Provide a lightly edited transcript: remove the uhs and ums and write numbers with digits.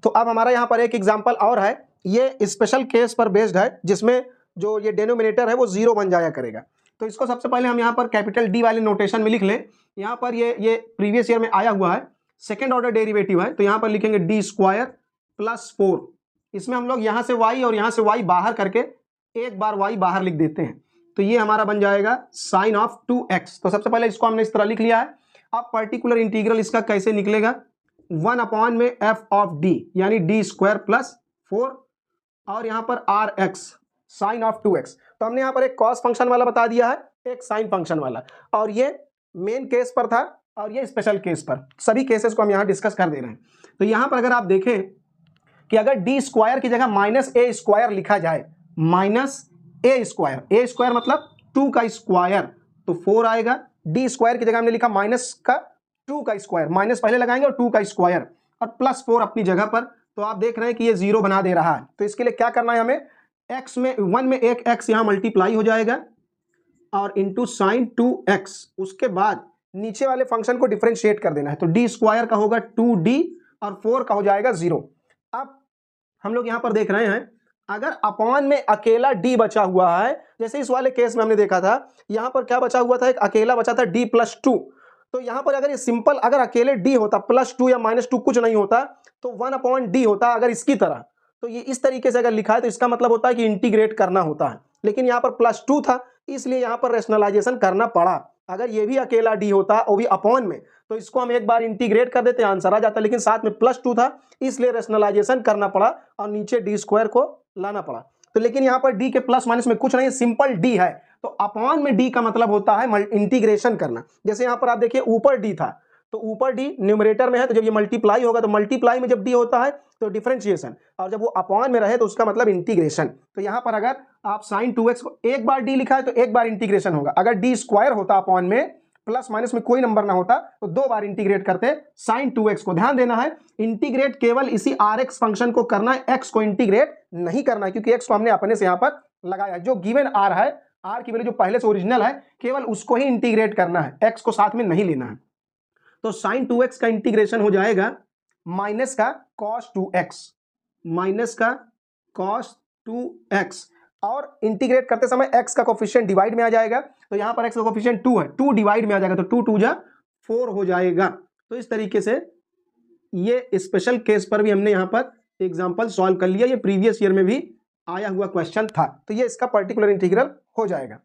तो अब हमारा यहाँ पर एक एग्जाम्पल और है, ये स्पेशल केस पर बेस्ड है, जिसमें जो ये डेनोमिनेटर है वो 0 बन जाया करेगा। तो इसको सबसे पहले हम यहाँ पर कैपिटल डी वाले नोटेशन में लिख लें। यहाँ पर ये प्रीवियस ईयर में आया हुआ है, सेकेंड ऑर्डर डेरिवेटिव है, तो यहाँ पर लिखेंगे डी स्क्वायर प्लस 4। इसमें हम लोग यहाँ से y और यहाँ से y बाहर करके एक बार y बाहर लिख देते हैं, तो ये हमारा बन जाएगा साइन ऑफ 2x। तो सबसे पहले इसको हमने इस तरह लिख लिया है। अब पर्टिकुलर इंटीग्रल इसका कैसे निकलेगा, 1 अपॉन में f ऑफ d यानी डी स्क्वायर प्लस 4 और यहाँ पर rx साइन ऑफ 2x। तो हमने यहाँ पर एक कॉस फंक्शन वाला बता दिया है, एक साइन फंक्शन वाला, और ये मेन केस पर था और ये स्पेशल केस पर, सभी केसेस को हम यहाँ डिस्कस कर दे रहे हैं। तो यहाँ पर अगर आप देखें कि अगर डी स्क्वायर की जगह माइनस ए स्क्वायर लिखा जाए, माइनस ए स्क्वायर मतलब 2 का स्क्वायर, तो 4 आएगा। डी स्क्वायर की जगह हमने लिखा माइनस का 2 का स्क्वायर, माइनस पहले लगाएंगे और 2 का स्क्वायर और प्लस 4 अपनी जगह पर, तो आप देख रहे हैं कि ये 0 बना दे रहा है। तो इसके लिए क्या करना है हमें, x में 1 में एक x यहाँ मल्टीप्लाई हो जाएगा और इंटू साइन 2x, उसके बाद नीचे वाले फंक्शन को डिफरेंशिएट कर देना है। तो डी स्क्वायर का होगा 2d और 4 का हो जाएगा 0। अब हम लोग यहाँ पर देख रहे हैं, अगर अपॉन में अकेला d बचा हुआ है, जैसे इस वाले केस में हमने देखा था, यहाँ पर क्या बचा हुआ था, एक अकेला बचा था d प्लस 2। तो यहाँ पर अगर ये सिंपल अगर अकेले d होता, प्लस 2 या माइनस 2 कुछ नहीं होता, तो 1 अपॉन d होता अगर इसकी तरह। तो ये इस तरीके से अगर लिखा है तो इसका मतलब होता है कि इंटीग्रेट करना होता है, लेकिन यहाँ पर प्लस 2 था इसलिए यहाँ पर रेशनलाइजेशन करना पड़ा। अगर ये भी अकेला d होता और भी अपॉन में, तो इसको हम एक बार इंटीग्रेट कर देते, आंसर आ जाता, लेकिन साथ में प्लस 2 था इसलिए रेशनलाइजेशन करना पड़ा और नीचे डी स्क्वायर को लाना पड़ा। तो लेकिन यहाँ पर d के प्लस माइनस में कुछ नहीं, सिंपल d है, तो अपॉन में d का मतलब होता है इंटीग्रेशन करना। जैसे यहाँ पर आप देखिए ऊपर d था, तो ऊपर d न्यूमरेटर में है, तो जब ये मल्टीप्लाई होगा तो मल्टीप्लाई में जब d होता है तो डिफरेंशिएशन, और जब वो अपॉन में रहे तो उसका मतलब इंटीग्रेशन। तो यहाँ पर अगर आप साइन 2x को एक बार d लिखा है तो एक बार इंटीग्रेशन होगा, अगर डी स्क्वायर होता अपॉन में प्लस माइनस में कोई नंबर ना होता तो 2 बार इंटीग्रेट करते साइन 2x को। ध्यान देना है, इंटीग्रेट केवल इसी rx फंक्शन को करना है, x को इंटीग्रेट नहीं करना है, क्योंकि x को हमने अपने से यहाँ पर लगाया है। जो गिवन r है, r की वैल्यू जो पहले से ओरिजिनल है, केवल उसको ही इंटीग्रेट करना है, x को साथ में नहीं लेना है। तो साइन 2x का इंटीग्रेशन हो जाएगा माइनस का कॉस 2x, माइनस का कॉस 2x, और इंटीग्रेट करते समय x का कोफिशिएंट डिवाइड में आ जाएगा, तो यहाँ पर x का कोफिशिएंट 2 है, 2 डिवाइड में आ जाएगा, तो 2 2 जा 4 हो जाएगा। तो इस तरीके से ये स्पेशल केस पर भी हमने यहाँ पर एग्जांपल सॉल्व कर लिया, ये प्रीवियस ईयर में भी आया हुआ क्वेश्चन था, तो ये इसका पर्टिकुलर इंटीग्रल हो जाएगा।